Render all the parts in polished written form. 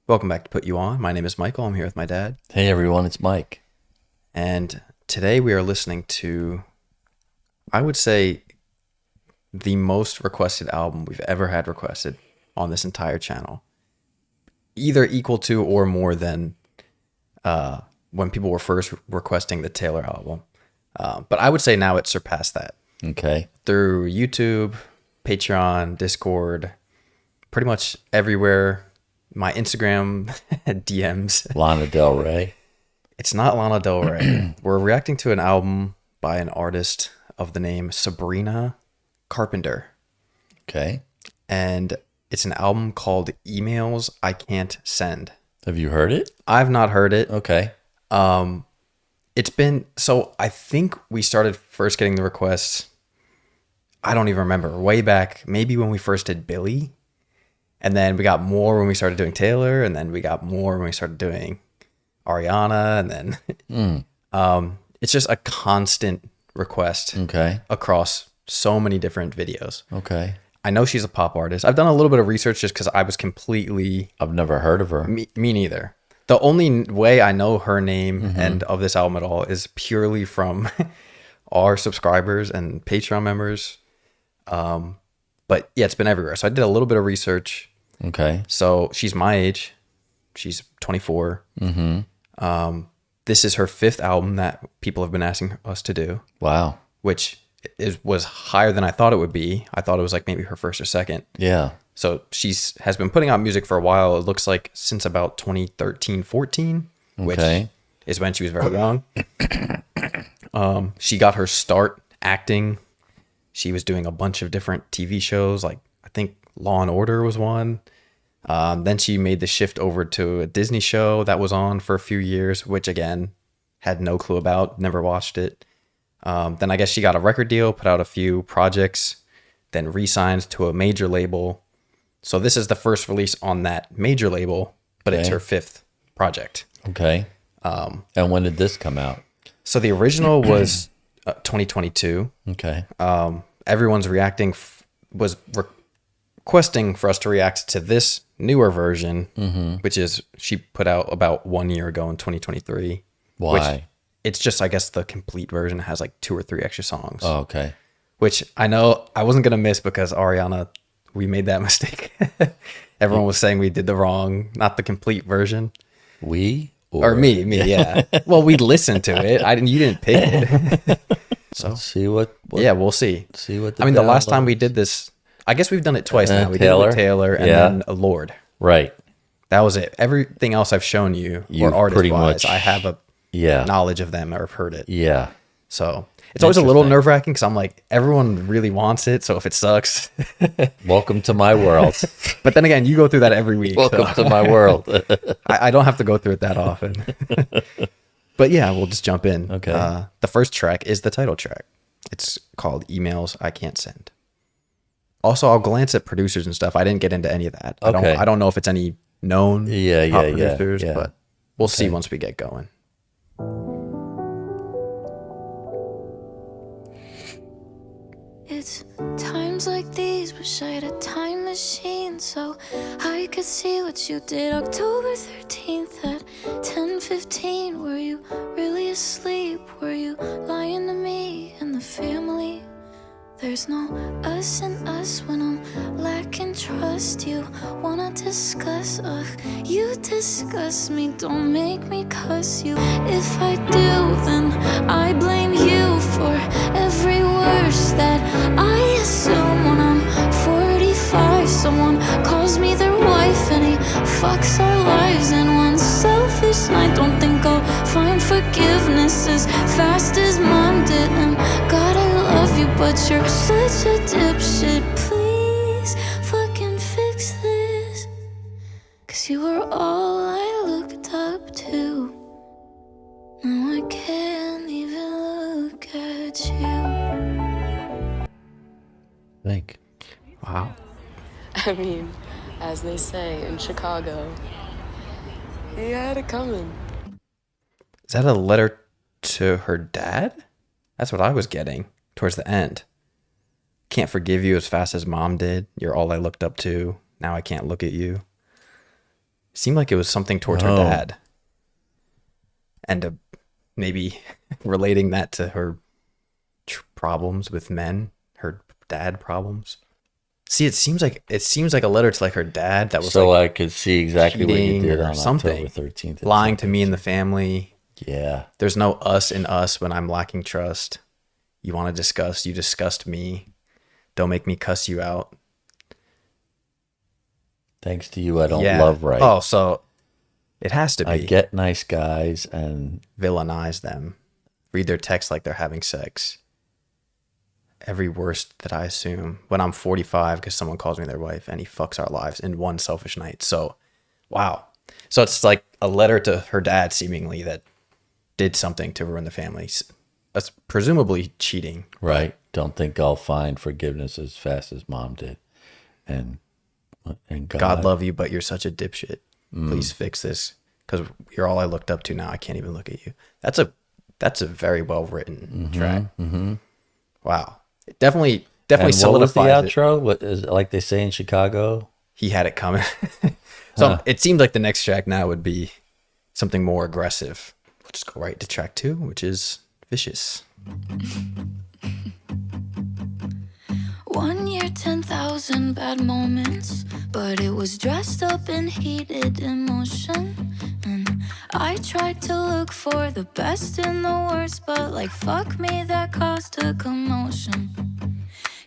Welcome back to Put You On. My name is Michael. I'm here with my dad. Hey everyone, it's Mike. And today we are listening to, I would say, the most requested album we've ever had requested on this entire channel. Either equal to or more than when people were first requesting the Taylor album. But I would say now it's surpassed that. Okay. Through YouTube, Patreon, Discord, pretty much everywhere. My Instagram DMs. Lana Del Rey. It's not Lana Del Rey. We're reacting to an album by an artist of the name Sabrina Carpenter. Okay. And it's an album called Emails I Can't Send. Have you heard it? I've not heard it. Okay. It's been, so I think we started first getting the requests, I don't even remember, way back, maybe when we first did Billy. And then we got more when we started doing Taylor, and then we got more when we started doing Ariana, and then it's just a constant request across so many different videos. Okay. I know she's a pop artist. I've done a little bit of research just because I was I've never heard of her. Me neither. The only way I know her name and of this album at all is purely from our subscribers and Patreon members. But yeah, it's been everywhere. So I did a little bit of research. Okay. So she's my age. She's 24. This is her fifth album that people have been asking us to do. Wow. Which was higher than I thought it would be. I thought it was like maybe her first or second. Yeah. So has been putting out music for a while. It looks like since about 2013, 14, which is when she was very young. She got her start acting. She was doing a bunch of different TV shows, like I think Law and Order was one. Then she made the shift over to a Disney show that was on for a few years, which again, had no clue about, never watched it. Then I guess she got a record deal, put out a few projects, then re-signed to a major label. So this is the first release on that major label, but it's her fifth project. Okay. And when did this come out? So the original was 2022. Okay. Everyone's was requesting for us to react to this newer version, which is she put out about 1 year ago in 2023. Why? Which it's just, I guess, the complete version has like 2 or 3 extra songs. Oh, okay. Which I know I wasn't going to miss because Ariana, we made that mistake. Everyone was saying we did not the complete version. We? Or me, yeah. Well, we listened to it. You didn't pick it. So let's see what yeah, we'll see. See what the last time we did this, I guess we've done it twice now. We did it with Taylor and then Lord. Right. That was it. Everything else I've shown you, or artist-wise, I have a knowledge of them or have heard it. Yeah. So it's always a little nerve-wracking because I'm like, everyone really wants it. So if it sucks, welcome to my world. But then again, you go through that every week. Welcome to my world. I don't have to go through it that often. But yeah, we'll just jump in. Okay. The first track is the title track. It's called Emails I Can't Send. Also, I'll glance at producers and stuff. I didn't get into any of that. I don't know if it's any known top producers, but we'll see once we get going. It's times like these, wish I had a time machine so I could see what you did October 13th at 10:15. Were you really asleep? Were you lying to me and the family? There's no us and us when I'm lacking trust. You wanna discuss, you disgust me. Don't make me cuss you. If I do, then I blame you for every worst that I assume. When I'm 45, someone calls me their wife and he fucks our lives. And one selfish night, don't think I'll find forgiveness as fast as mom did. And God, I love you, but you're such a dipshit. Please fucking fix this, 'cause you were all I looked up to. Now I can't even look at you. Think. Wow. I mean, as they say in Chicago, he had it coming. Is that a letter to her dad? That's what I was getting towards the end. Can't forgive you as fast as mom did. You're all I looked up to. Now I can't look at you. seemed like it was something towards her dad. And maybe relating that to her problems with men, her dad problems. See, it seems like a letter to like her dad that was so like I could see exactly what you did on something. October 13th. Lying to me and the family. Yeah. There's no us in us when I'm lacking trust. You want to discuss, you disgust me. Don't make me cuss you out. Thanks to you, I don't love right. Oh, so it has to be. I get nice guys and villainize them. Read their texts like they're having sex. Every worst that I assume when I'm 45 because someone calls me their wife and he fucks our lives in one selfish night. So, wow. So it's like a letter to her dad seemingly that did something to ruin the family. That's presumably cheating. Right. Don't think I'll find forgiveness as fast as mom did. And God love you, but you're such a dipshit. Please fix this because you're all I looked up to now. I can't even look at you. That's a very well written track. Mm-hmm. Wow. It definitely and solidifies what was the it. outro? What is like they say in Chicago? He had it coming. So it seemed like the next track now would be something more aggressive. We'll just go right to track 2, which is Vicious. 1 year, 10,000 bad moments, but it was dressed up in heated emotion. And I tried to look for the best in the worst, but like fuck me, that caused a commotion.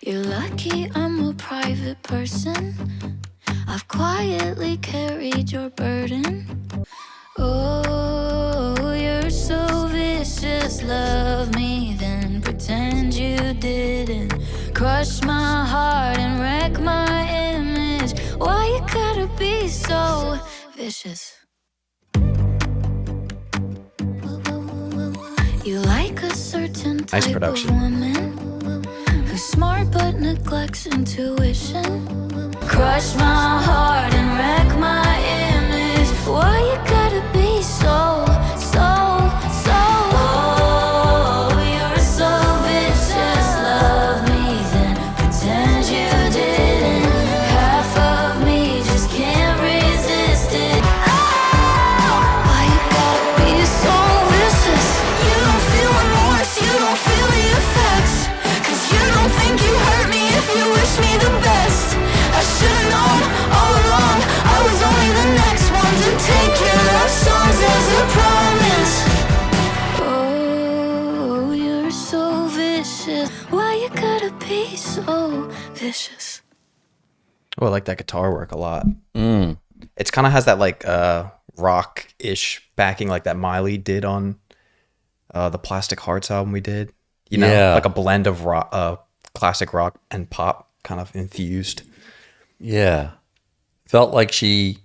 You're lucky I'm a private person. I've quietly carried your burden. Oh, you're so vicious. Love me, then pretend you didn't. Crush my heart and wreck my image. Why you gotta be so vicious? You like a certain Nice type production. of woman who's smart but neglects intuition. Crush my heart and wreck my image. Why you gotta be so oh, you're so vicious. Love me, then pretend you didn't. Half of me just can't resist it. Why you gotta be so vicious? You don't feel remorse, you don't feel the effects. 'Cause you don't think you hurt me if you wish me the best. I should've known all along I was only the next one to take your love songs as a promise. Oh, you're so vicious. Why you gotta be so vicious? Oh, I like that guitar work a lot. It's kind of has that like rock-ish backing like that Miley did on the Plastic Hearts album we did. You know, Yeah. like a blend of rock, classic rock and pop kind of infused. Yeah. Felt like she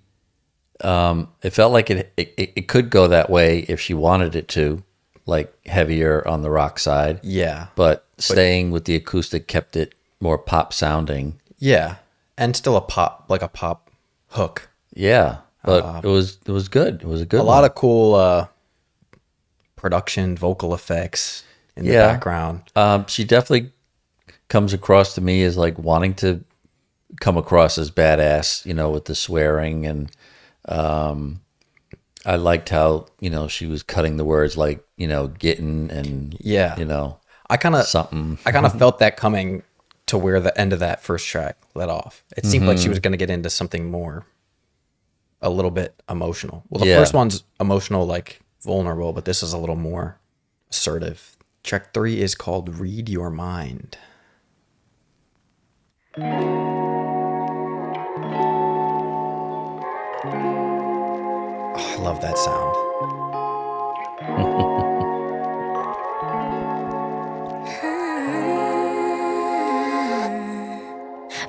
it felt like it could go that way if she wanted it to, like heavier on the rock side. Yeah. But staying with the acoustic kept it more pop sounding. Yeah. And still a pop hook. Yeah. But it was good. It was a good A lot of cool production, vocal effects in the background. She definitely comes across to me as like wanting to come across as badass, you know, with the swearing. And I liked how, you know, she was cutting the words like, you know, getting and, you know, I kind of something. felt that coming to where the end of that first track let off. It seemed like she was going to get into something more, a little bit emotional. Well, the first one's emotional, like vulnerable, but this is a little more assertive. Track 3 is called Read Your Mind. Oh, I love that sound.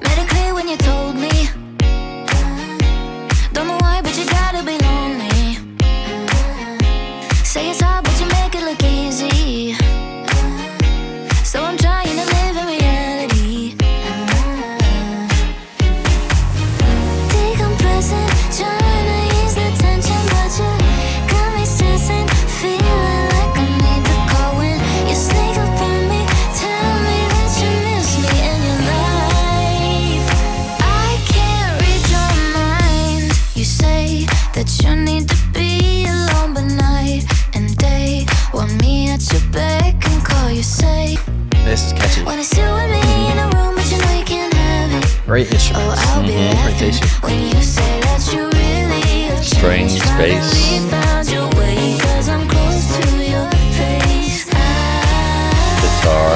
Made it clear when you told me. Don't know why, but you gotta be lonely. Say it's hard, but you make it look easy. So I'm trying to live in reality. Decompressing, trying to ease the tension, but you got me stressing, feeling like I need to call when you sneak up on me. Tell me that you miss me in your life. I can't read your mind. You say that you need to be alone, but night and day want me at your beck and call you say. This is catchy. Wanna sit with me in a room, but you know you can't have it. Great instruments. I'll be laughing when you say that you really have Strings, changed. bass. Finally found your way, 'cause I'm close to your face. Guitar.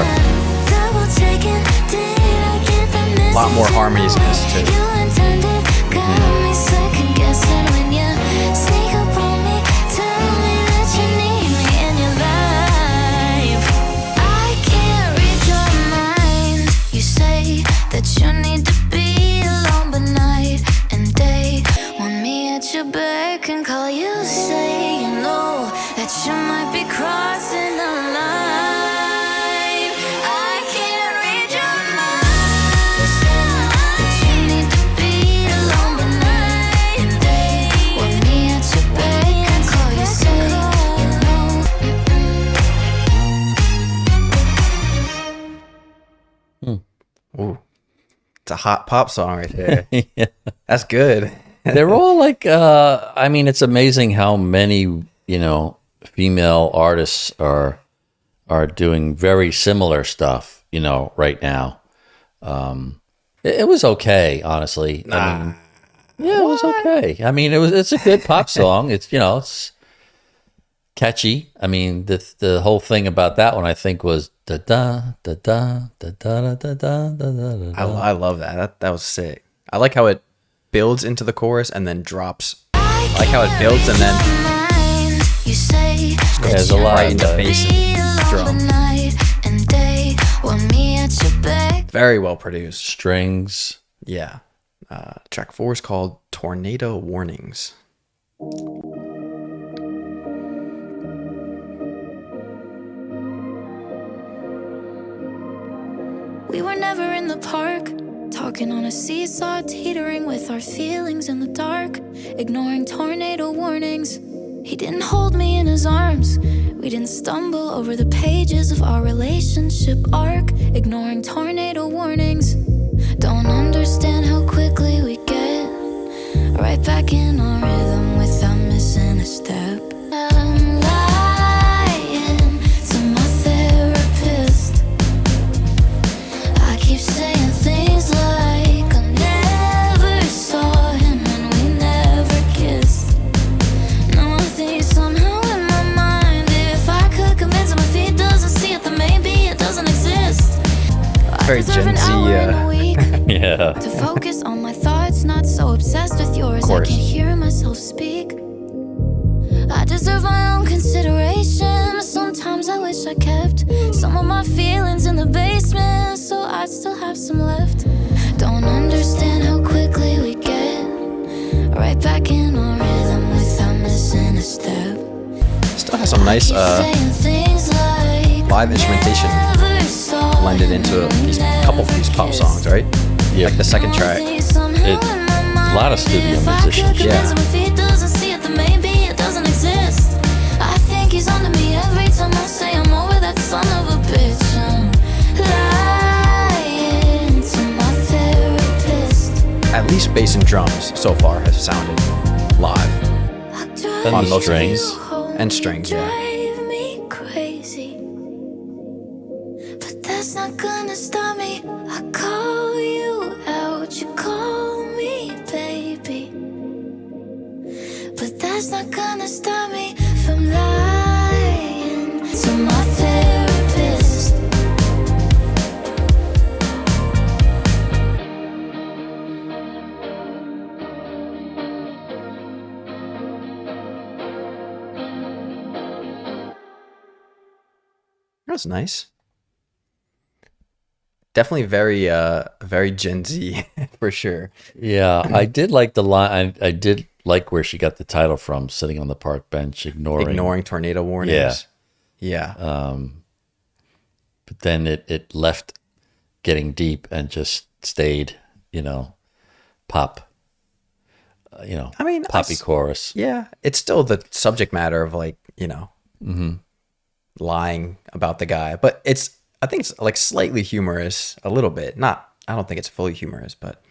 Double checking, did I get the message? A lot more harmonies in this too. You intended, got me second guessing when you sneak up on me. Tell me that you need me in your life. I can't read your mind. You say that you need to be alone, but night and day want me at your beck and call you. Say you know that you might be crossing the line. I can't read your mind. You say that you need to be alone, but night and day want me at your beck and call you. Say you know. Ooh, it's a hot pop song right there. Yeah. That's good. They're all like, I mean, it's amazing how many, female artists are doing very similar stuff, right now. It was okay, honestly. I mean, yeah, it was okay. I mean, it's a good pop song. It's, it's catchy. I mean, the whole thing about that one, I think, was da da da da da da da da da da. I love that. That was sick. I like how it builds into the chorus and then drops. I like how it builds and then There's a lot right of into bass and drum. Very well produced. Strings. Yeah. Track 4 is called Tornado Warnings. We were never in the park, talking on a seesaw, teetering with our feelings in the dark, ignoring tornado warnings. He didn't hold me in his arms. We didn't stumble over the pages of our relationship arc, ignoring tornado warnings. Don't understand how quickly we get right back in our rhythm without missing a step. I'm lying to my therapist. I keep saying things like I never saw him and we never kissed. No, I think somehow in my mind, if I could convince him if he doesn't see it, then maybe it doesn't exist. Very Gen Z, Yeah. To focus on my thoughts, not so obsessed with yours. I can't hear myself speak. I deserve my own consideration. Sometimes I wish I kept some of my feelings in the basement, so I'd still have some left. Don't understand how quickly we get right back in our rhythm without missing a step. Still has some nice live instrumentation blended into a couple of these pop songs, right? Yeah. Like the second track. A lot of studio musicians. Yeah. If he doesn't see it, then maybe it doesn't exist. I think he's onto me every time I say I'm over that son of a bitch. I'm lying to my therapist. At least bass and drums so far have sounded live. And On the most of strings. these. And strings, yeah. Drive me crazy, but that's not gonna stop me. I call you out, you call me baby, but that's not gonna stop me from lying to my therapist. That's nice. Definitely very Gen Z for sure. Yeah, I did like the line. I did like where she got the title from, sitting on the park bench, ignoring Tornado Warnings. Yeah. But then it left getting deep and just stayed, pop, I mean, poppy chorus. Yeah. It's still the subject matter of lying about the guy, but I think it's like slightly humorous, a little bit. I don't think it's fully humorous, but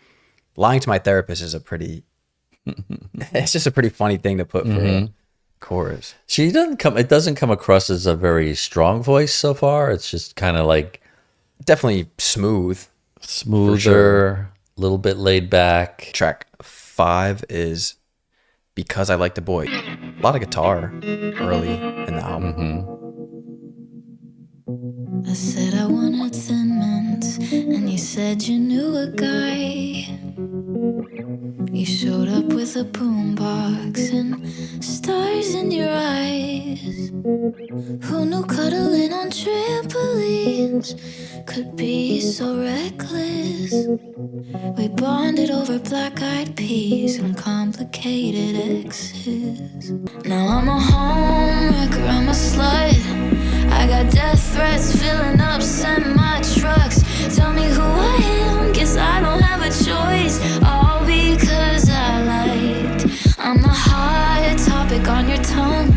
lying to my therapist is a pretty It's just a pretty funny thing to put for a chorus. She doesn't come. It doesn't come across as a very strong voice so far. It's just kind of like Definitely smooth. smoother, sure. a little bit laid back. Track 5 is Because I Like the Boy. A lot of guitar early in the album. I said I wanted Thin Mints, and you said you knew a guy. You showed up with a boombox and stars in your eyes. Who knew cuddling on trampolines could be so reckless? We bonded over black-eyed peas and complicated exes. Now I'm a homewrecker, I'm a slut. I got death threats filling up semi-trucks. Tell me who I am, guess I don't have a choice. All because I liked. I'm the hot topic on your tongue.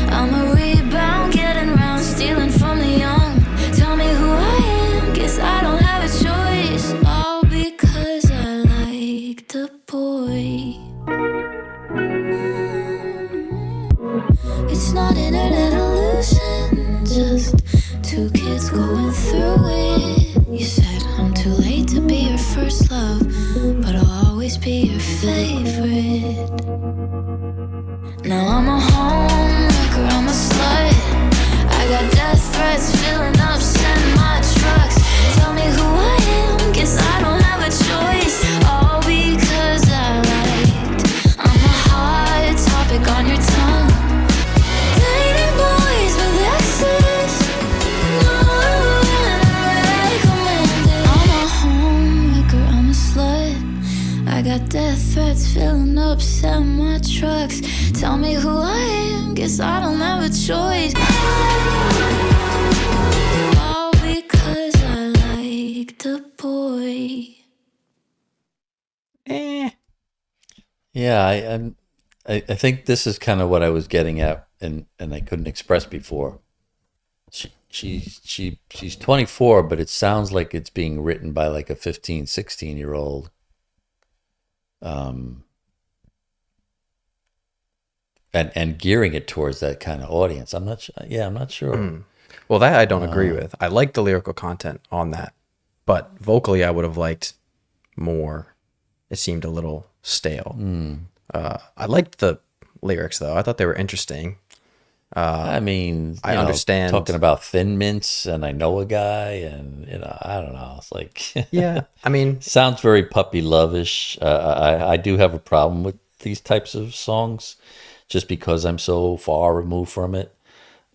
I'm a rebound, getting round, stealing from the young. Tell me who I am, guess I don't have a choice. All because I liked a boy. It's not internet illusion, just two kids going through it. You said I'm too late to be your first love, but I'll always be your favorite. Now I'm a homewrecker, I'm a slut. I got death threats filling up semi-trucks. Tell me who I am, guess I don't have a choice. All because I liked. I'm a hot topic on your tongue. Dating boys with exes, no one recommended. I'm a homewrecker, I'm a slut. I got death threats filling up semi-trucks. Tell me who I am, guess I don't have a choice. All because I liked a boy. Yeah, I think this is kind of what I was getting at, and I couldn't express before. She's 24, but it sounds like it's being written by like a 15, 16-year-old. And gearing it towards that kind of audience. I'm not sure. Well, that I don't agree with. I like the lyrical content on that, but vocally I would have liked more. It seemed a little stale. I liked the lyrics though. I thought they were interesting. I mean, I understand talking about Thin Mints, and I know a guy, and I don't know. It's like, yeah, I mean, sounds very puppy love-ish. I do have a problem with these types of songs, just because I'm so far removed from it.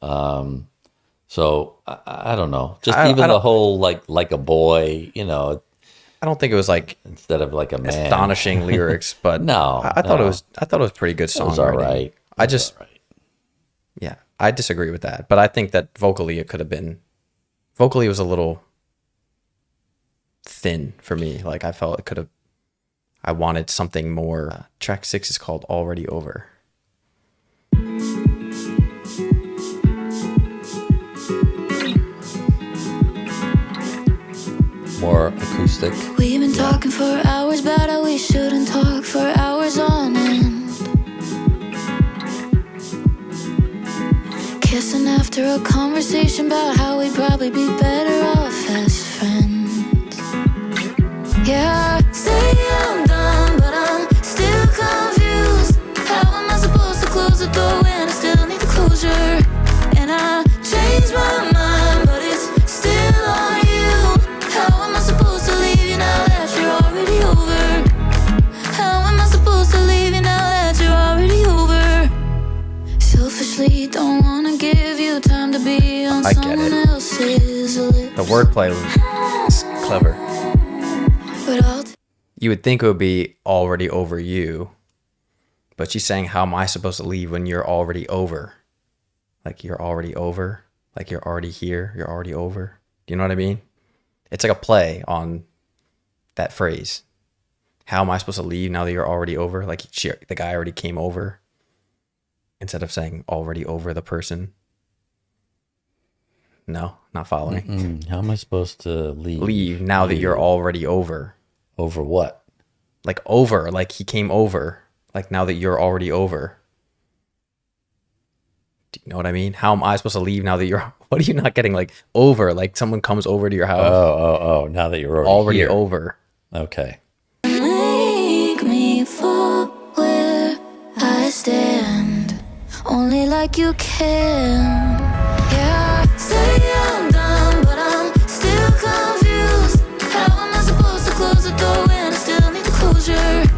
So I don't know. Just even the whole like a boy, I don't think it was like instead of like a man. Astonishing lyrics, but No, I thought it was a pretty good song. It was all right. Yeah, I disagree with that, but I think that vocally it was a little thin for me. Like I felt I wanted something more. Track 6 is called Already Over. More acoustic. We've been talking for hours about how we shouldn't talk for hours on end. Kissing after a conversation about how we'd probably be better off as friends. Yeah, say I'm done, but I'm still confused. How am I supposed to close the door when I still need the closure? And I changed my mind, but it's still on you. How am I supposed to leave you now that you're already over? How am I supposed to leave you now that you're already over? Selfishly don't wanna give you time to be on someone else's lips. The wordplay is clever. But You would think it would be already over you, but she's saying, how am I supposed to leave when you're already over? Like you're already over? Like you're already here? You're already over? Do you know what I mean? It's like a play on that phrase. How am I supposed to leave now that you're already over? Like the guy already came over, instead of saying already over the person. No, not following. How am I supposed to leave? Leave now that you're already over. Over what? Like over, like he came over. Like now that you're already over. Do you know what I mean? How am I supposed to leave now that you're? What are you not getting? Like over? Like someone comes over to your house. Oh! Now that you're already here. Over. Okay. Make me fall where I stand, only like you can. Yeah, say I'm done, but I'm still confused. How am I supposed to close the door when I still need the closure?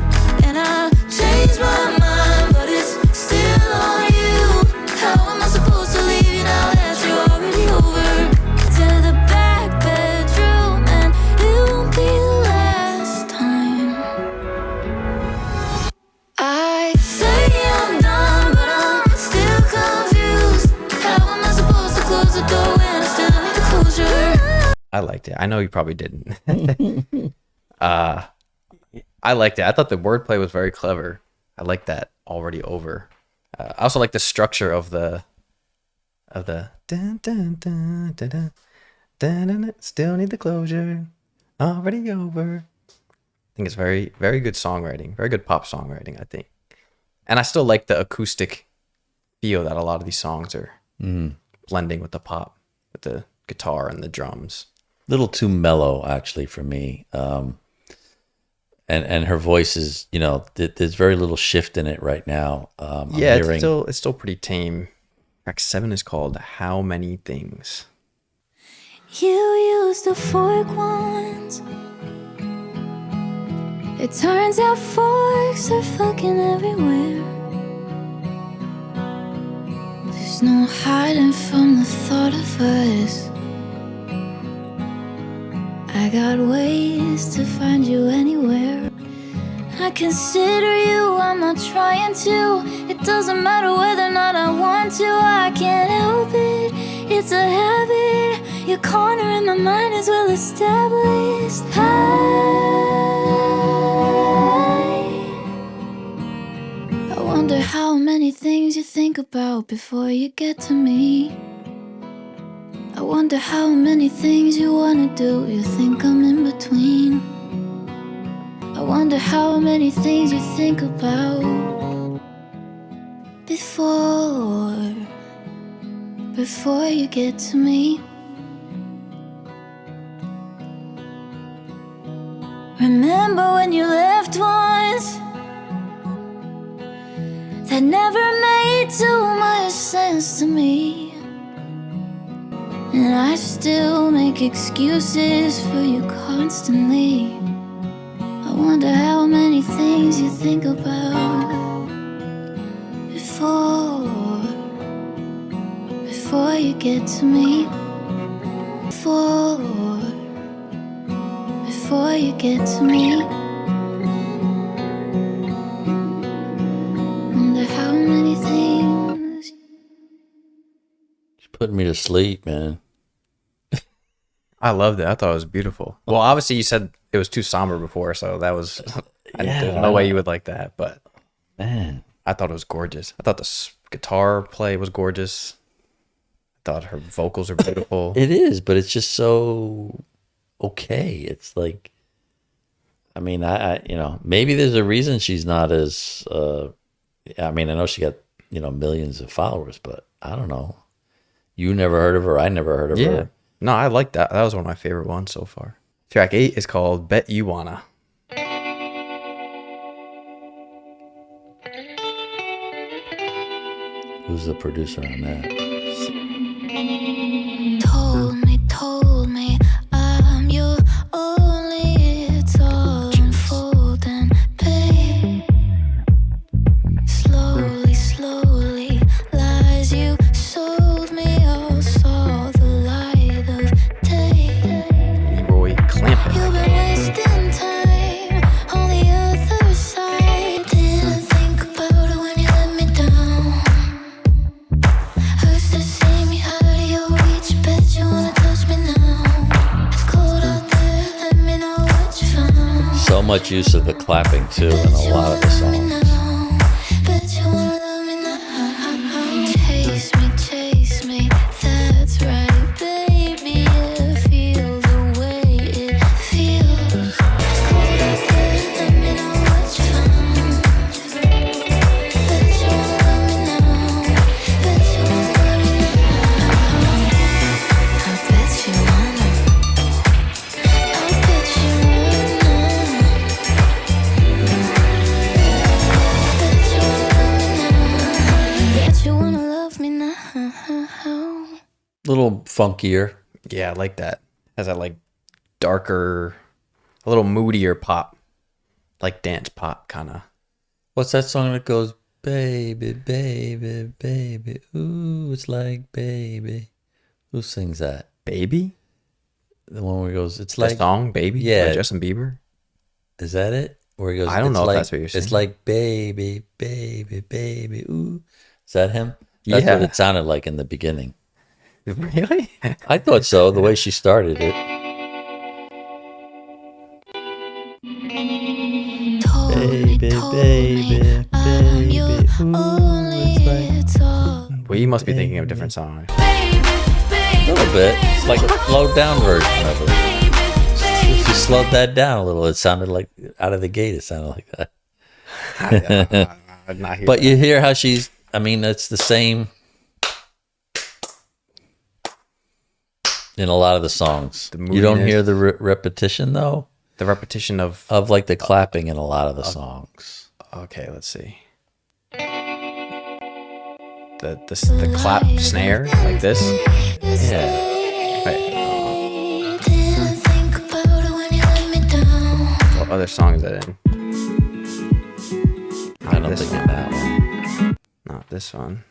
And I changed my mind, but it's still on you. How am I supposed to leave you now that you're already over? To the back bedroom, and it won't be the last time. I say I'm done, but I'm still confused. How am I supposed to close the door when I still need the closure? I liked it. I know you probably didn't. I liked it. I thought the wordplay was very clever. I like that already over. I also like the structure of the dun, dun, dun, dun, dun, dun, dun, dun, still need the closure, already over. I think it's very, very good songwriting, very good pop songwriting, I think. And I still like the acoustic feel that a lot of these songs are blending with the pop, with the guitar and the drums. Little too mellow, actually, for me. And her voice is, you know, there's very little shift in it right now. Yeah, it's still pretty tame. Track 7 is called How Many Things. You used the fork once. It turns out forks are fucking everywhere. There's no hiding from the thought of us. I got ways to find you anywhere. I consider you, I'm not trying to. It doesn't matter whether or not I want to. I can't help it, it's a habit. Your corner in my mind is well established. I wonder how many things you think about before you get to me. I wonder how many things you wanna do, you think I'm in between. I wonder how many things you think about before you get to me. Remember when you left once? That never made too much sense to me. And I still make excuses for you constantly. I wonder how many things you think about before you get to me. Before you get to me. Wonder how many things. She's putting me to sleep, man. I loved it. I thought it was beautiful. Well, obviously you said it was too somber before, so that was there's no way you would like that, but Man, I thought it was gorgeous. I thought the guitar play was gorgeous. I thought her vocals are beautiful. it is, but it's just so okay. It's like, I mean, I you know, maybe there's a reason she's not as I mean, I know she got, you know, millions of followers, but I don't know. You never heard of her, I never heard of her. No, I like that. That was one of my favorite ones so far. Track 8 is called Bet You Wanna. Who's the producer on that? Told me I'm your only. It's all unfolding, babe. Slowly, lies you sold me all saw the light of day. Leroy Clampett. You've been wasting time on the other side. Didn't think about it when you let me down. Used to see me out of your reach. Bet you wanna touch me now. It's cold out there, let me know what you found. So much use of the clapping too in a lot of the songs. Bet you wanna love me now. Chase me, that's right, baby. It feels the way it feels. It's cold out there, let me know what you found. little funkier. Yeah, I like that. Has that like darker, a little moodier pop, like dance pop kind of. What's that song that goes, baby, baby, baby, ooh, it's like baby. Who sings that? Baby? The one where he goes, it's The like song Baby Yeah. by Justin Bieber? Is that it? Where he goes, I don't it's know if like, that's what you're saying. It's like baby, baby, baby, ooh. Is that him? That's Yeah. what it sounded like in the beginning. Really? I thought so, the way she started it. Baby, baby, baby, ooh, it's like... Well, you must be thinking of a different song. A little bit. It's like a slowed down version of it. If you slowed that down a little, it sounded like, out of the gate, it sounded like that. I did not hear But that. you hear how she's, I mean, it's the same in a lot of the songs. The You don't moodiness. hear the repetition, though, The repetition of... of like the clapping in a lot of the songs. Okay, let's see. The clap snare, like this. Yeah. Wait, what other song is that in? I don't this think one. in that one. Not this one.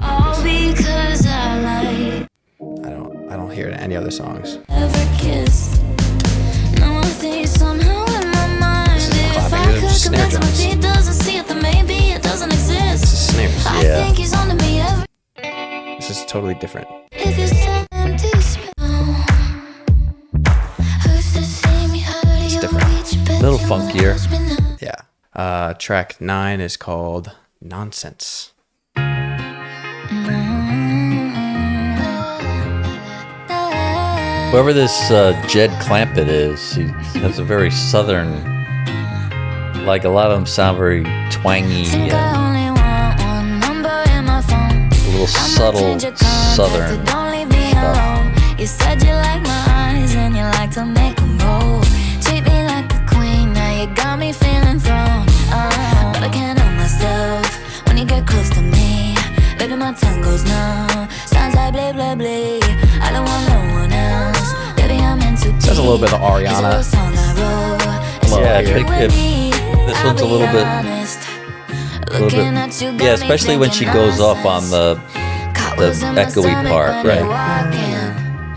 All because I I don't hear it in any other songs. ever kissed. No, I think somehow in my mind, This isn't if clapping, I these are could just snare connect to my drums. feet, doesn't see it, then maybe it doesn't This exist. is snares. I Yeah. think he's onto me every This is totally different. if it's an empty spell. Hurts to see me hurt you different. each bit Little you funkier. lost me now. Yeah. Track 9 is called Nonsense. Whoever this Jed Clampett is, he has a very southern, like a lot of them sound very twangy Think and I only want one number in my phone. a little subtle southern Don't leave me stuff. alone. You said you like my eyes and you like to make them roll. Treat me like a queen, now you got me feeling thrown. But I can't help myself when you get close to me. Baby, my tongue goes numb. Sounds like blah, blah, blah. I don't want no one else. Baby, I'm in too deep. There's a little bit of Ariana. It's a song I wrote. It's Yeah, I you think and if- me. this one's a I'll little be bit- honest. little Looking bit, at you got yeah, me especially when she thinking goes off on the echoey part, right?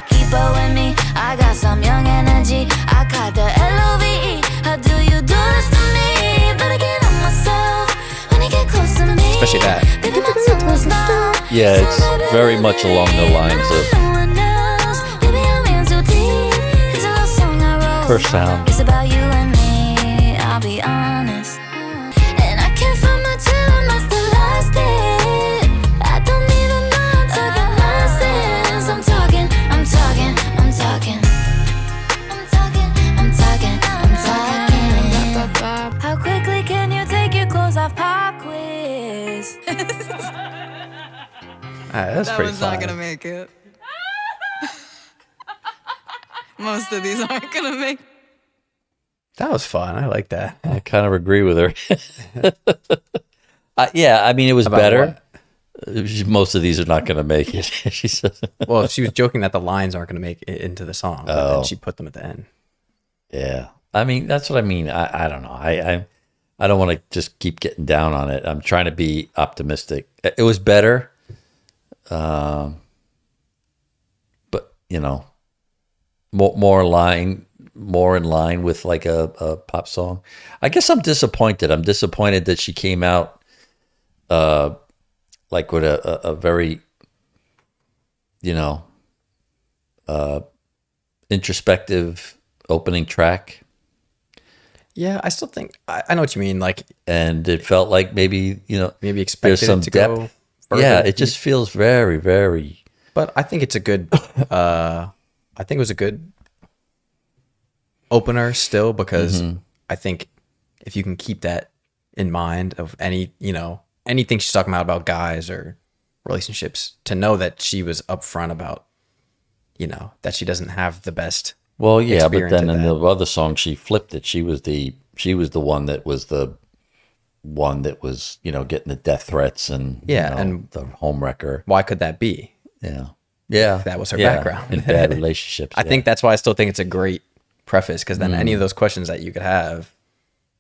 Keep up with me, I got some young energy. I got the LOVE. How do you do this to me? But I can't help myself when you get close to me. Especially that. Baby, my tongue goes numb. Yeah, it's very much along the lines of No one else. Baby, I'm in too deep. It's a love song I wrote. her sound. It's about you and me, I'll be honest. And I can't find my chill, I must have lost it. I don't even know I'm talking nonsense. I'm talking. How quickly can you take your clothes off? Pop quiz. That's That pretty one's fun. not gonna make it. Most of these aren't gonna make. That was fun. I like that. I kind of agree with her. Yeah, I mean, it was About better. Most of these are not going to make it. She said, Well, she was joking that the lines aren't going to make it into the song, but Oh. then she put them at the end. yeah. I mean, that's what I mean. I don't know. I don't want to just keep getting down on it. I'm trying to be optimistic. It was better. But, you know, more in line with like a pop song. I guess I'm disappointed. I'm disappointed that she came out like with a very, you know, introspective opening track. Yeah, I still think I know what you mean. Like And it felt like maybe, you know, maybe there's expected some it to depth. go further. Yeah, it just feels very, very. But I think it's a good. I think it was a good opener still because I think if you can keep that in mind of any anything she's talking about guys or relationships, to know that she was upfront about that she doesn't have the best. Well, yeah, but experience then of in that. the other song, she flipped it. She was the one that was the one that was, getting the death threats and and the home wrecker. why could that be? Yeah, That was her background in bad relationships. I think that's why I still think it's a great preface, because then any of those questions that you could have,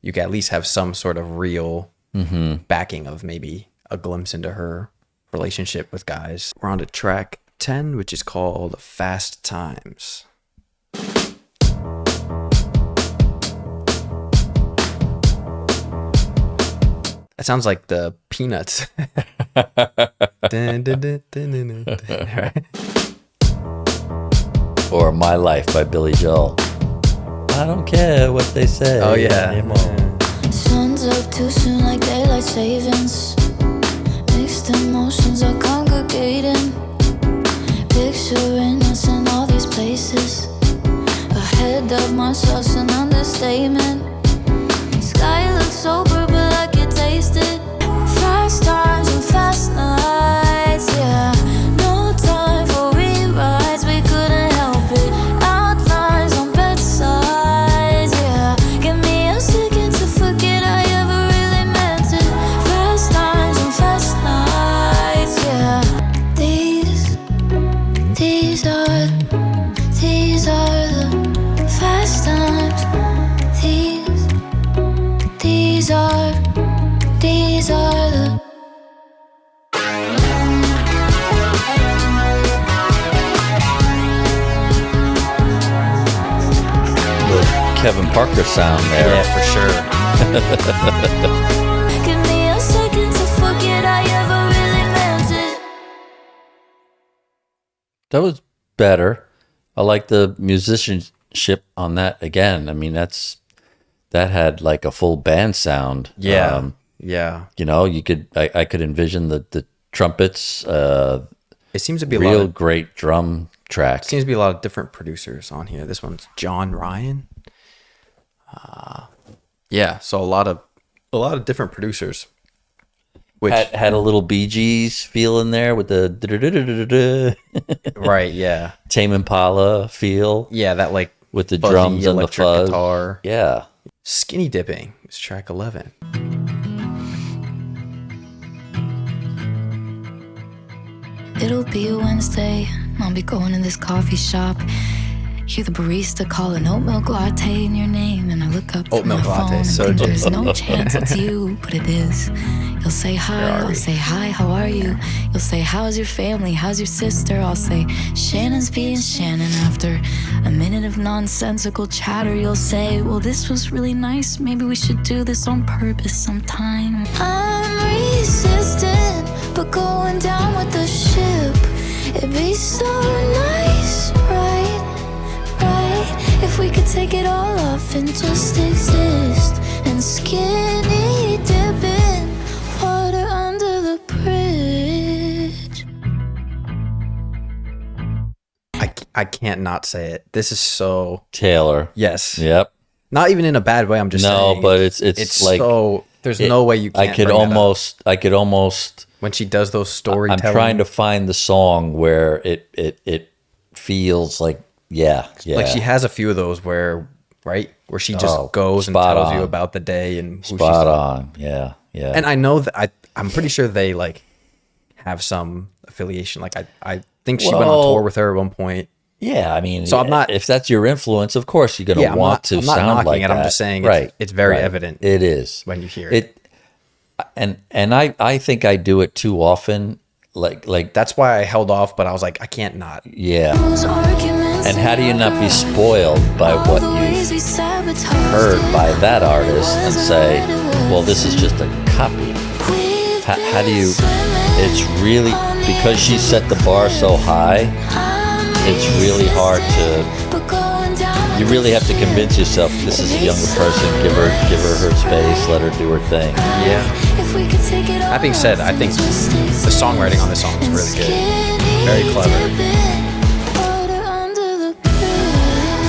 you could at least have some sort of real backing of maybe a glimpse into her relationship with guys. We're on to track 10, which is called Fast Times. That sounds like the Peanuts. Or My Life by Billy Joel. I don't care what they say. Oh, yeah. Sun's up too soon like daylight savings. Mixed emotions are congregating. Picturing us in all these places. Ahead of myself's an understatement. Sky looks sober but I can taste it. Fast times and fast nights, yeah. No time for rewrites, we couldn't help it. Outlines on bedsides, yeah. Give me a second to forget I ever really meant it. Fast times and fast nights, yeah. These are the fast times. These are the Kevin Parker sound there. Yeah, for sure. Give me a second to forget I ever really meant it. That was better. I like the musicianship on that again. I mean, that had like a full band sound. Yeah. I could envision the trumpets. It seems to be real great drum track. Seems to be a lot of different producers on here. This one's John Ryan. So a lot of different producers. Which had a little Bee Gees feel in there with the right, yeah. Tame Impala feel. Yeah, that like with the drums and the fuzz. Guitar. Yeah. Skinny Dipping is track 11. It'll be a Wednesday. I'll be going to this coffee shop. Hear the barista call an oat milk latte in your name, and I look up from my phone and think there's no chance it's you, but it is. You'll say hi, I'll say hi, how are you? You'll say how's your family, how's your sister? I'll say Shannon's being Shannon. After a minute of nonsensical chatter, you'll say, well, this was really nice, maybe we should do this on purpose sometime. I'm resistant, but going down with the ship, it'd be so nice, right? If we could take it all off and just exist, and skinny dipping water under the bridge. I can't not say it. This is so Taylor. Yes. Yep. Not even in a bad way. I'm just saying. No, but it's like so. There's no way you can't. I could almost. When she does those storytelling. I'm trying to find the song where it feels like. Yeah. Like she has a few of those where she just goes and tells you about the day and who spot on. Yeah. And I know that I'm pretty sure they like have some affiliation. Like I think she went on tour with her at one point. Yeah, I mean, so I'm not. If that's your influence, of course you're going to want to sound like that. I'm just saying, it's very evident. It is when you hear it. And I think I do it too often. Like that's why I held off, but I was like, I can't not. Yeah. And how do you not be spoiled by what you've heard by that artist and say, well, this is just a copy? How do you? It's really because she set the bar so high. It's really hard to. You really have to convince yourself this is a younger person. Give her space. Let her do her thing. Yeah. That being said, I think the songwriting on this song is really good. Very clever.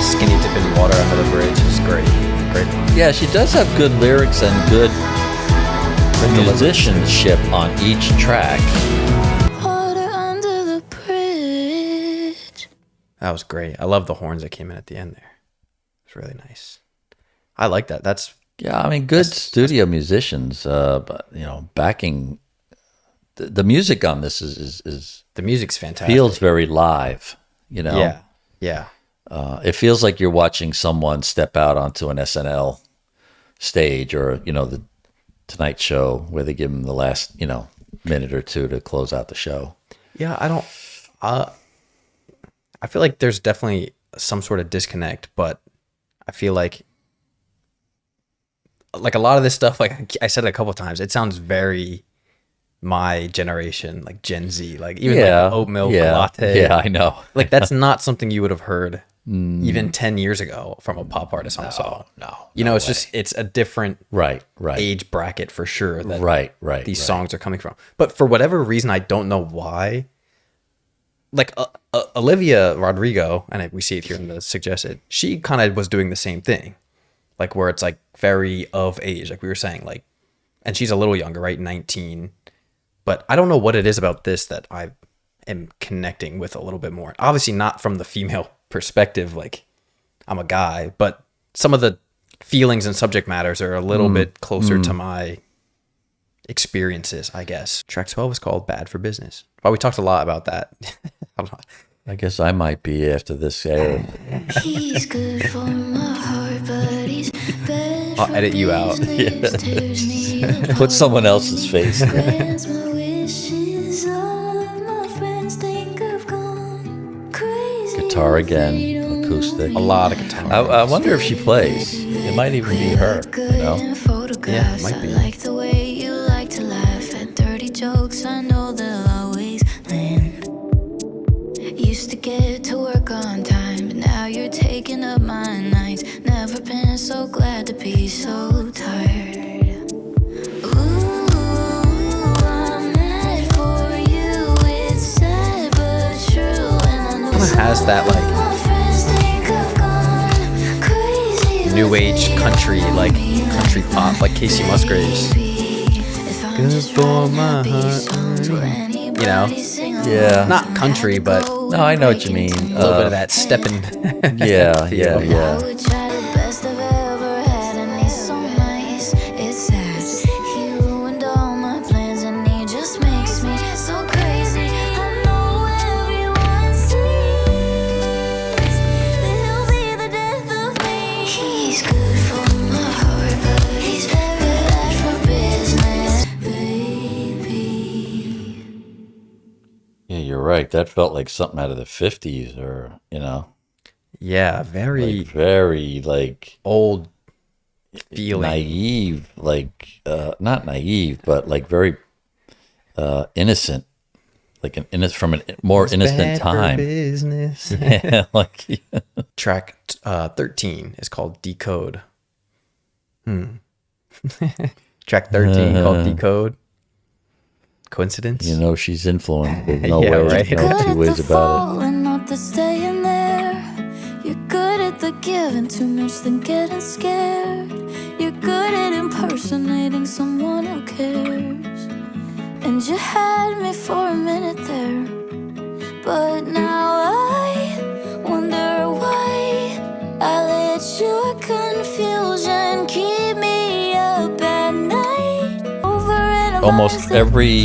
Skinny dipping water under the bridge is great. Great line. Yeah, she does have good lyrics and good musicianship on each track. That was great. I love the horns that came in at the end there. It's really nice. I like that. Yeah, I mean, good studio musicians, but backing the music on this is the music's fantastic. Feels very live. Yeah. It feels like you're watching someone step out onto an SNL stage, or the Tonight Show, where they give them the last minute or two to close out the show. Yeah, I feel like there's definitely some sort of disconnect, but I feel like a lot of this stuff, like I said it a couple of times, it sounds very my generation, like Gen Z, like even like the oat milk latte. Yeah, I know. Like that's not something you would have heard even 10 years ago from a pop artist on a song. No, it's just, it's a different right age bracket for sure that these songs are coming from. But for whatever reason, I don't know why, like Olivia Rodrigo, and we see it here in the suggested, she kind of was doing the same thing, like where it's like very of age, like we were saying, like, and she's a little younger, right? 19. But I don't know what it is about this that I am connecting with a little bit more. Obviously not from the female perspective, like I'm a guy, but some of the feelings and subject matters are a little bit closer to my experiences, I guess. Track 12 is called Bad for Business. Well, we talked a lot about that. I guess I might be after this era. He's good for my heart, but he's bad. I'll edit you out. Put someone else's face. Guitar again, acoustic. A lot of guitar. I wonder if she plays. It might even be her. Yeah, it might be. Like the way you like to laugh at dirty jokes. I know they'll always land. Used to get to work on time, but now you're taking up my nights. Never been so glad to be so tired. Ooh, I'm mad for you. It's sad but true. Kind of has that like new age country, like country pop, like Casey Musgraves. Good for my heart. Yeah. Not country, but No, I know what you mean. a little bit of that stepping. Yeah. Yeah, you're right. That felt like something out of the 50s, or, Yeah, very like old feeling. naive, like not naive, but like very innocent, like from a more innocent time. Business. Yeah, like Track 13 is called Decode. Track 13 called Decode. Coincidence? she's influenced. There's no Yeah, way, right. no two ways about it. And not the staying there. You're good at the giving, too much than getting scared. You're good at impersonating someone who cares. And you had me for a minute there, but now I wonder why I let your confusion keep me up at night. Over and Almost every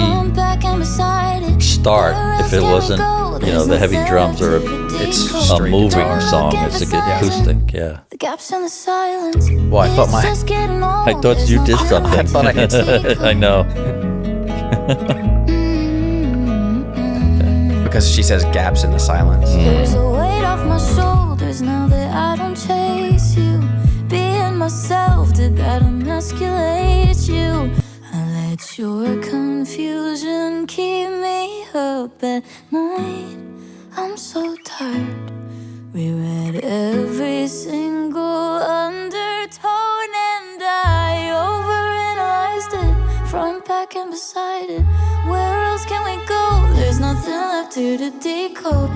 start, if it wasn't, the heavy drums or It's a straight moving guitar. song, it's a good acoustic. Yeah, The gaps in the silence. Well, I thought I thought you did something. I thought I had something. I know. Because she says gaps in the silence. There's a weight off my shoulders now that I don't chase you. Being myself, did that emasculate you? I let your confusion keep me up at night. I'm so tired. We read every single undertone and I overanalyzed it. Front, back, and beside it. Where else can we go? There's nothing left here to decode.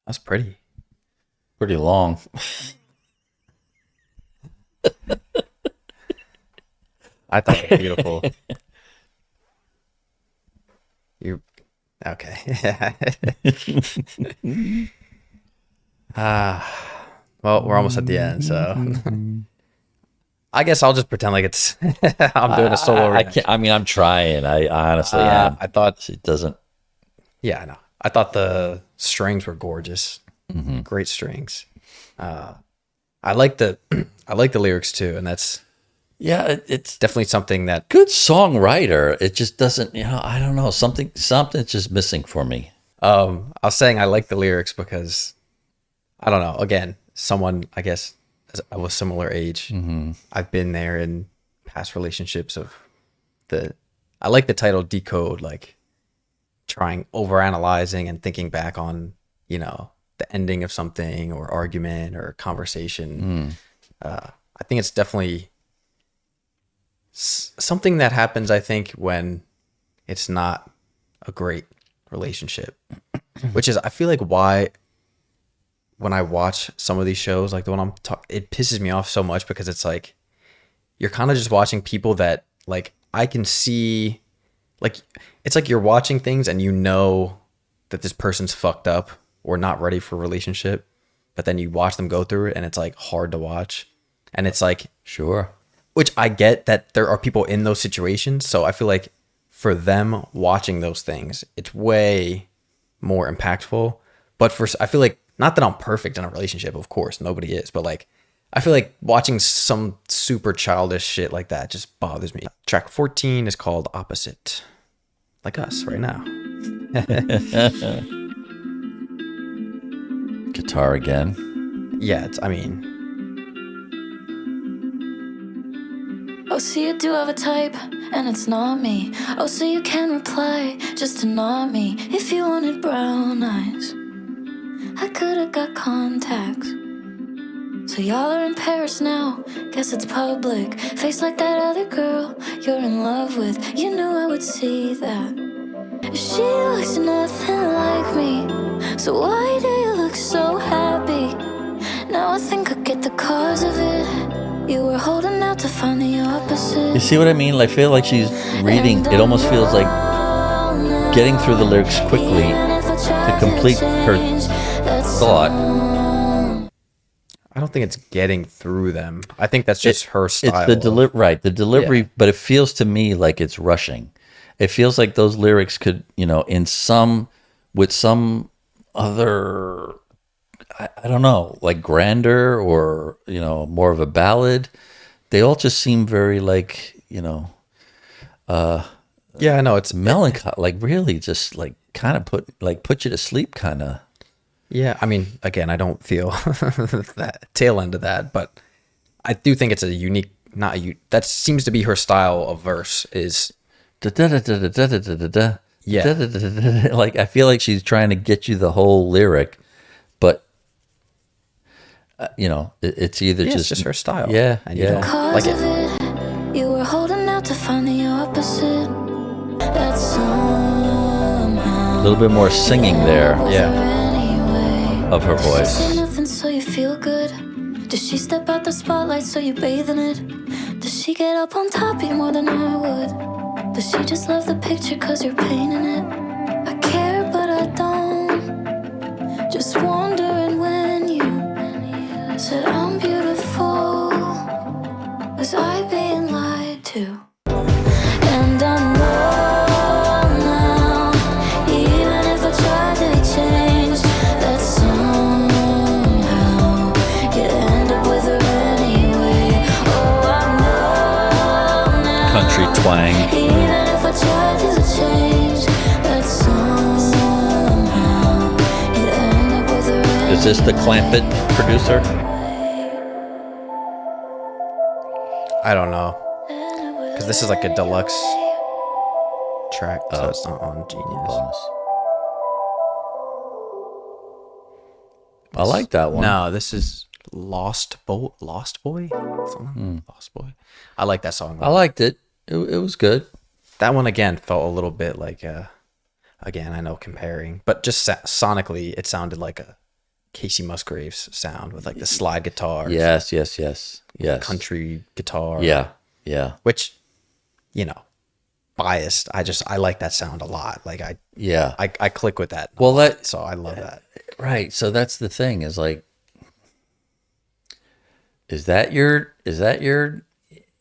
That's pretty. Pretty long. I thought it was beautiful. You okay? Well, we're almost at the end, so I guess I'll just pretend like it's I'm doing a solo. I can't. I mean, I'm trying. I honestly am. I thought It doesn't. Yeah, I know. I thought the strings were gorgeous. Great strings. I like the I like the lyrics too, and that's It's definitely something that good songwriter. It just doesn't. I don't know. Something's just missing for me. I was saying I like the lyrics because I don't know. Again, someone I guess of a similar age. I've been there in past relationships of I like the title Decode, like trying overanalyzing and thinking back on, the ending of something or argument or conversation. I think it's definitely something that happens, I think, when it's not a great relationship, which is, I feel like why when I watch some of these shows, like the one I'm talking, it pisses me off so much because it's like, you're kind of just watching people that like, I can see, like, it's like you're watching things and you know that this person's fucked up or not ready for a relationship, but then you watch them go through it and it's like hard to watch. And it's like, Sure. which I get that there are people in those situations. So I feel like for them watching those things, it's way more impactful. But I feel like, not that I'm perfect in a relationship, of course, nobody is, but like, I feel like watching some super childish shit like that just bothers me. Track 14 is called Opposite, like us right now. Guitar again. Yeah, Oh, so you do have a type, and it's not me. Oh, so you can reply just to not me. If you wanted brown eyes, I could've got contacts. So y'all are in Paris now, guess it's public. Face like that other girl you're in love with. You knew I would see that. She looks nothing like me, so why do you look so happy? Now I think I get the cause of it. You were holding out to find the opposite. You see what I mean? I feel like she's reading. It almost feels like getting through the lyrics quickly to complete her thought. I don't think it's getting through them. I think that's just her style. It's the delivery, Yeah. but it feels to me like it's rushing. It feels like those lyrics could, with some other, I don't know, like grander or, more of a ballad. They all just seem very Yeah, I know it's melancholy, like really just like kind of put you to sleep kind of. Yeah, I mean, again, I don't feel that tail end of that, but I do think it's a unique, that seems to be her style of verse is. Yeah. Like I feel like she's trying to get you the whole lyric, but it's either It's just her style. Yeah, and you yeah. don't like it. It, you were holding out to find the opposite. That somehow A little bit more singing there. Yeah. Of her Does she voice. say nothing so you feel good? Does she step out the spotlight so you bathe in it? Does she get up on top of you more than I would? Does she just love the picture cause you're painting it? I care but I don't. Just wondering when you said I'm beautiful. Was I being lied to? And I know now, even if I tried to change, that somehow you'd end up with her anyway. Oh, I know now. Country twang. Even if I tried to change, that somehow you'd end up with her Is this the Clampett producer? I don't know. Because this is like a deluxe track, so it's not on Genius. Bonus. I like that one. No, this is Lost Boy? Something? Lost Boy. I like that song. I liked it. It was good. That one, again, felt a little bit like, again, I know comparing, but just sonically, it sounded like a Casey Musgraves sound with like the slide guitar. Yes. Country guitar. Yeah. Which, biased. I like that sound a lot. Like I click with that. Well, so I love that. Right. So that's the thing is like, is that your,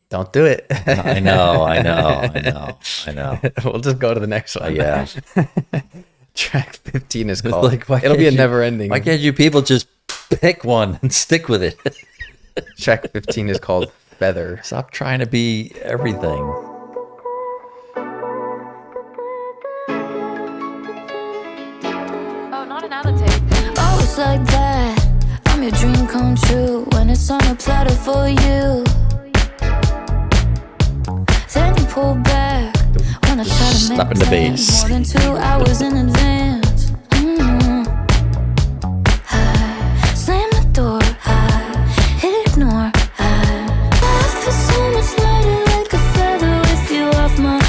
Don't do it. I know. We'll just go to the next one. Yeah. Track 15 is called. Like, It'll be a never ending. Why can't you people just pick one and stick with it? Track 15 is called Feather. Stop trying to be everything. Oh, not another tape. Oh, it's like that. I'm your dream come true when it's on a platter for you. Then you pull back when I try to make Stopping the plans bass. more than 2 hours in advance. I slam the door. I ignore. I feel so much lighter like a feather with you off my mind.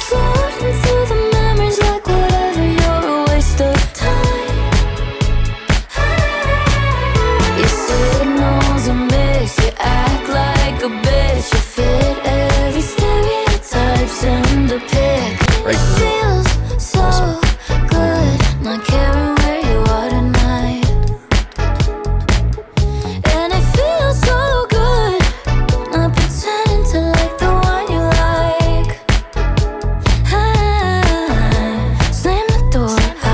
Floating through the memories like whatever. You're a waste of time. Your signals are mixed. You act like a bitch. You fit every stereotype. Send a pic. Right. It feels so good not caring where you are tonight. And it feels so good not pretending to like the one you like. I slam the door, I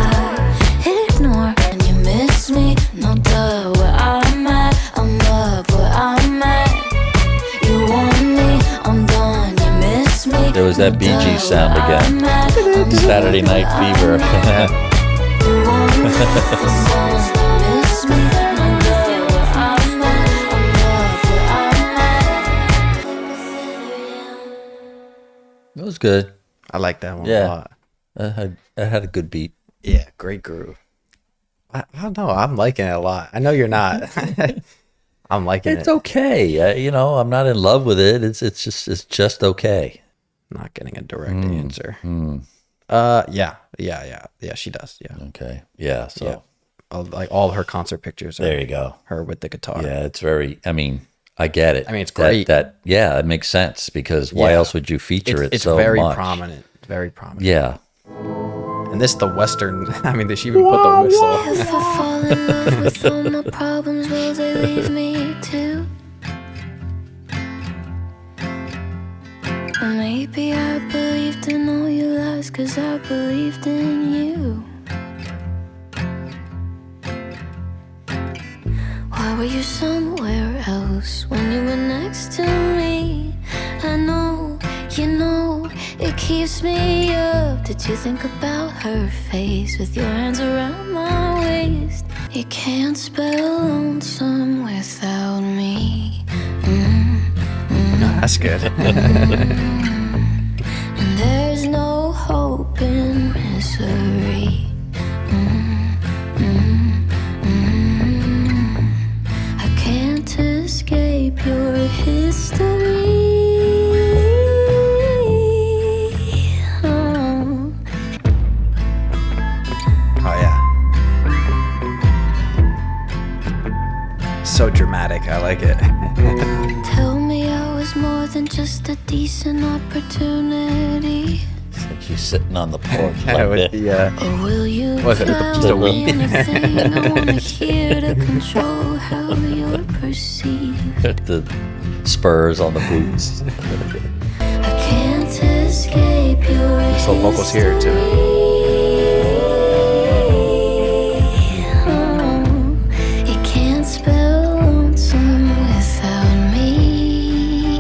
ignore. And you miss me, no duh. Where I'm at, I'm up. Where I'm at, you want me, I'm done. You miss me. There was that Bee Gees sound again. Saturday Night Fever. You want me, you miss me, no duh. Where I'm at, I'm up. Where I'm at. It was good. I like that one a Yeah. lot. It had a good beat. Yeah, great groove. I don't know. I'm liking it a lot. I know you're not. I'm liking It's it. okay. I'm not in love with it. It's just okay. Not getting a direct answer. Yeah, she does. Yeah. Okay. Yeah. So Like all her concert pictures are there you go. her with the guitar. Yeah, it's very. I mean, I get it. I mean, it's great. Yeah, it makes sense because why Yeah. else would you feature it It's so very much? prominent. Very prominent. Yeah. And this the Western. I mean, she even put the whistle. If I fall in love with all my problems, will they leave me too? Or maybe I believed in all your lies, 'cause I believed in you. Why were you somewhere else when you were next to me? I know, it keeps me up. Did you think about her face with your hands around my waist? You can't spell lonesome without me. That's good. And there's no hope in misery. I can't escape your history. Oh yeah. So dramatic. I like it. Tell me I was more than just a decent opportunity. It's like she's sitting on the porch Yeah, like with that. the Or will you Was it tell just a me week? anything I wanna hear to control how you're perceived? The spurs on the boots. I can't escape your So vocals here, too. You can't spell lonesome without me.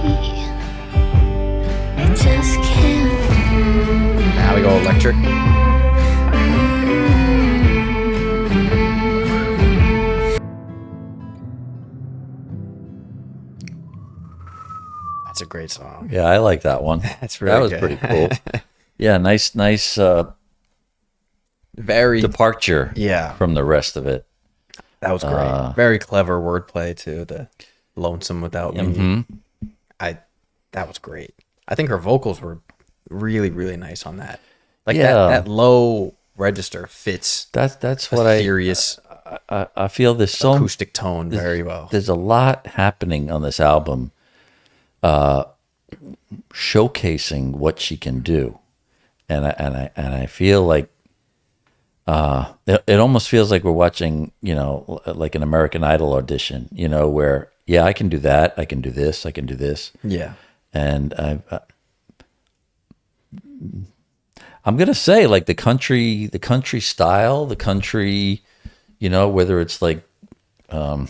I just can't. Now we go electric. That's a great song. Yeah, I like that one. That's That really was good. pretty cool. Yeah, nice Very. departure Yeah. from the rest of it. That was great. Very clever wordplay too. The lonesome without me. That was great. I think her vocals were really, really nice on that. Like Yeah. that low register fits That's a what serious I feel there's so acoustic tone very well. there's a lot happening on this album. showcasing what she can do, and I feel like it almost feels like we're watching, like an American Idol audition, where I can do that, I can do this, I can do this, and I'm gonna say like the country style, the country, whether it's like a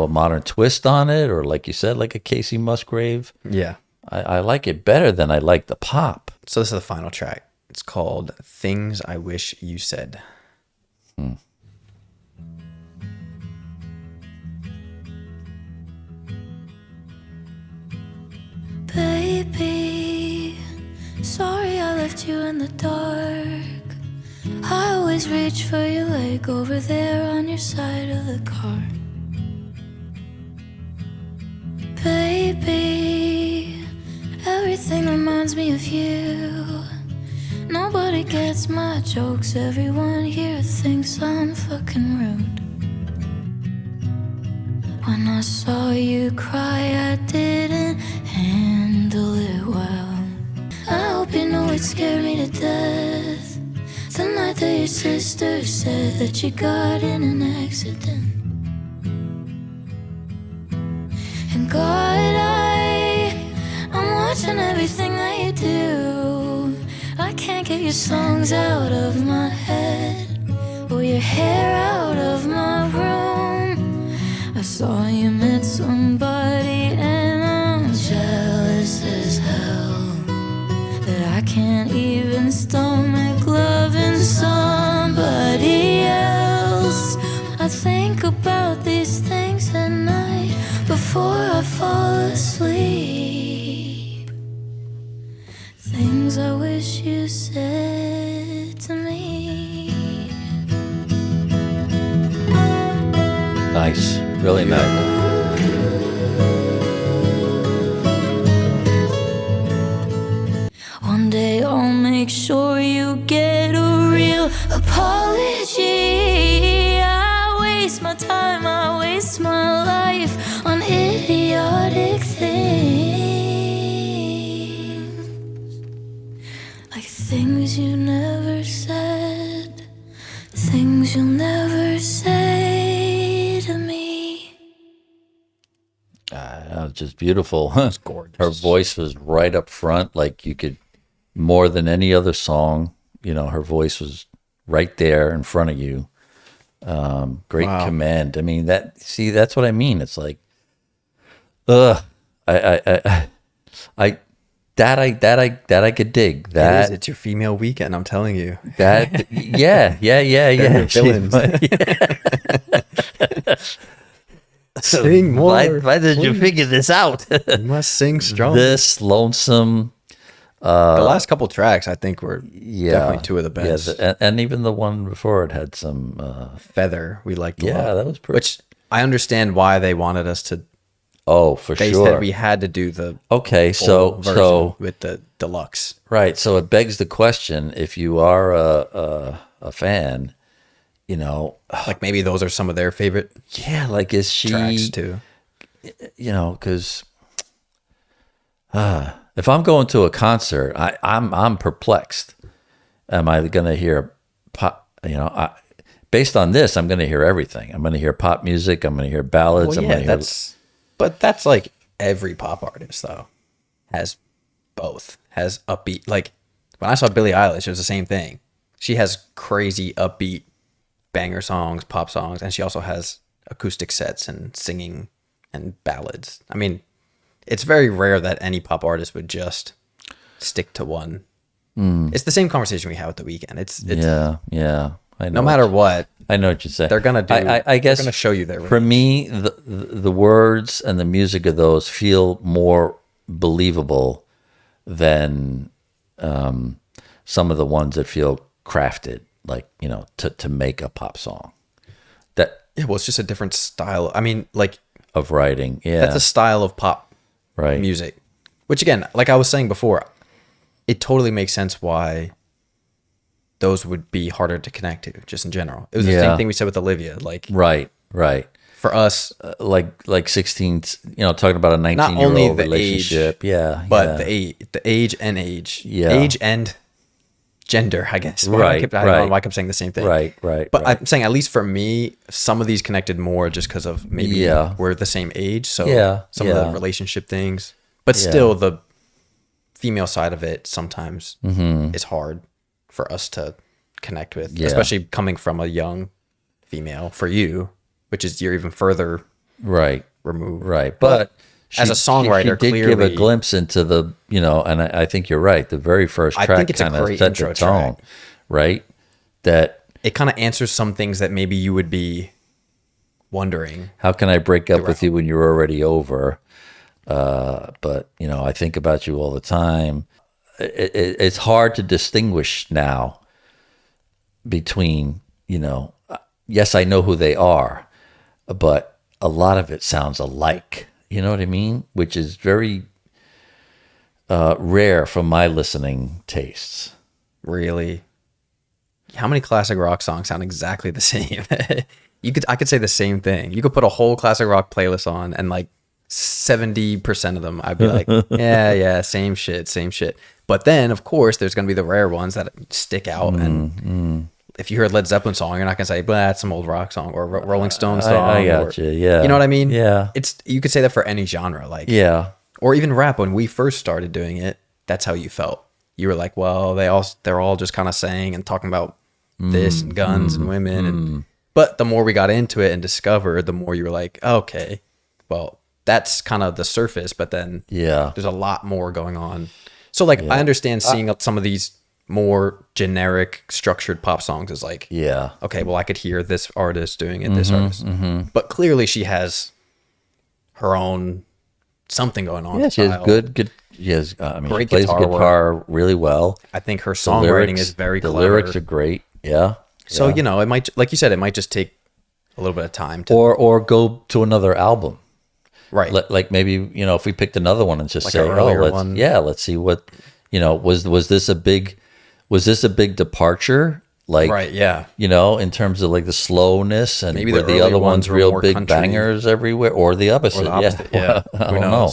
modern twist on it, or like you said, like a Casey Musgrave. Yeah. I like it better than I like the pop. So this is the final track. It's called Things I Wish You Said. Baby, sorry I left you in the dark. I always reach for your leg over there on your side of the car. Baby, everything reminds me of you. Nobody gets my jokes, everyone here thinks I'm fucking rude. When I saw you cry, I didn't handle it well. I hope you know it scared me to death. The night that your sister said that you got in an accident. And God, I'm watching everything that you do. I can't get your songs out of my head, or your hair out of my room. I saw you met somebody and I'm jealous as hell that I can't even stomach loving somebody else. I think about these things at night before I fall asleep. Things I wish you said to me. Nice, really nice. One day I'll make sure you get a real apology. I waste my time, I waste my life on idiotic things, like things you never said, things you'll never say to me. That was just beautiful. It's gorgeous. Her voice was right up front, like you could, more than any other song, her voice was right there in front of you. Great command. I mean, that's what I mean. It's like, I could dig that. It's your female weekend, I'm telling you. That, yeah. Villains. Sing more. Why did you figure this out? You must sing strong. This Lonesome. The last couple tracks, I think, were definitely two of the best. Yeah, and even the one before it had some Feather, we liked a lot. Yeah, that was pretty. Which I understand why they wanted us to. Oh, for they sure. They said we had to do the so with the deluxe. Right. So it begs the question: if you are a fan, like maybe those are some of their favorite. Yeah, like is she tracks too? Because if I'm going to a concert, I'm perplexed. Am I going to hear pop? Based on this, I'm going to hear everything. I'm going to hear pop music. I'm going to hear ballads. Well, yeah, that's like every pop artist though has both. Has upbeat. Like when I saw Billie Eilish, it was the same thing. She has crazy upbeat banger songs, pop songs, and she also has acoustic sets and singing and ballads. I mean, it's very rare that any pop artist would just stick to one. It's the same conversation we had with The Weeknd. It's yeah. I know no matter what, I know what you say. They're gonna do. I guess they're gonna show you their. For me, the words and the music of those feel more believable than some of the ones that feel crafted, like to make a pop song. That it's just a different style. I mean, like of writing. Yeah, that's a style of pop music. Which again, like I was saying before, it totally makes sense why those would be harder to connect to, just in general. It was the same thing we said with Olivia. Like right. For us, like 16, talking about a not only 19-year-old the relationship. age, but the age and age. Yeah. Age and gender, I guess. I don't know why I kept saying the same thing. Right. But I'm saying, at least for me, some of these connected more just because of maybe we're the same age. So some of the relationship things. But still, the female side of it sometimes is hard for us to connect with, especially coming from a young female for you, which is you're even further removed. Right. But as a songwriter, she did clearly give a glimpse into the, and I think you're right. The very first track kind of set the tone, right? That it kind of answers some things that maybe you would be wondering. How can I break up with you when you're already over? But, I think about you all the time. It's hard to distinguish now between, yes, I know who they are, but a lot of it sounds alike. You know what I mean? Which is very rare from my listening tastes. Really? How many classic rock songs sound exactly the same? I could say the same thing. You could put a whole classic rock playlist on, and like 70% of them, I'd be like, yeah, same shit. But then, of course, there's going to be the rare ones that stick out. And if you hear a Led Zeppelin song, you're not going to say, that's some old rock song or Rolling Stones song. I got you, yeah. You know what I mean? Yeah. You could say that for any genre. Or even rap. When we first started doing it, that's how you felt. You were like, well, they're all just kind of saying and talking about this and guns and women. But the more we got into it and discovered, the more you were like, okay, well, that's kind of the surface, but then there's a lot more going on. So I understand seeing some of these more generic structured pop songs is like, okay, well, I could hear this artist doing it, this artist. But clearly she has her own something going on. Yeah, she has good. She plays guitar really well. I think her songwriting is very clever. The lyrics are great. Yeah. So, it might, like you said, it might just take a little bit of time to, or go to another album. Right. Like maybe, if we picked another one and just like say, let's see what, was this a big departure? Like, right. Yeah. In terms of like the slowness, and maybe were the other ones were real more big country. Bangers everywhere, or the opposite. Yeah. I don't know.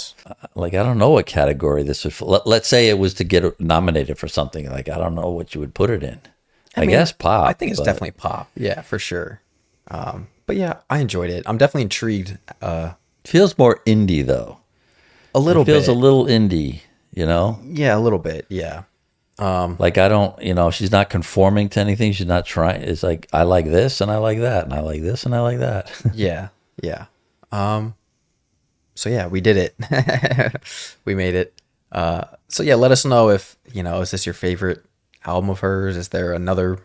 Like, I don't know what category this would. Let's say it was to get nominated for something. Like, I don't know what you would put it in. I guess pop. I think it's definitely pop. Yeah, for sure. But yeah, I enjoyed it. I'm definitely intrigued. Feels more indie though. A little bit. Feels a little indie, Yeah, a little bit. Yeah. Like, I don't, she's not conforming to anything. She's not trying. It's like, I like this and I like that, and I like this and I like that. Yeah. So yeah, we did it. We made it. So yeah, let us know if, is this your favorite album of hers? Is there another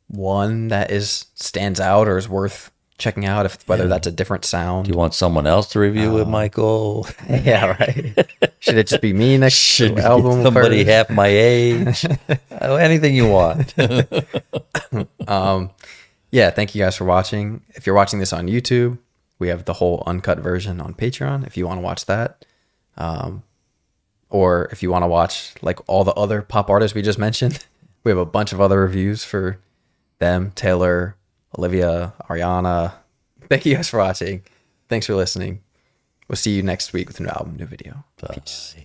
one that stands out or is worth checking out, whether that's a different sound? Do you want someone else to review it, Michael? Yeah, right. Should it just be me next Should album? Somebody half my age? Anything you want. Yeah, thank you guys for watching. If you're watching this on YouTube, we have the whole uncut version on Patreon if you want to watch that. Or if you want to watch like all the other pop artists we just mentioned, we have a bunch of other reviews for them. Taylor, Olivia, Ariana. Thank you guys for watching. Thanks for listening. We'll see you next week with a new album, new video. Peace.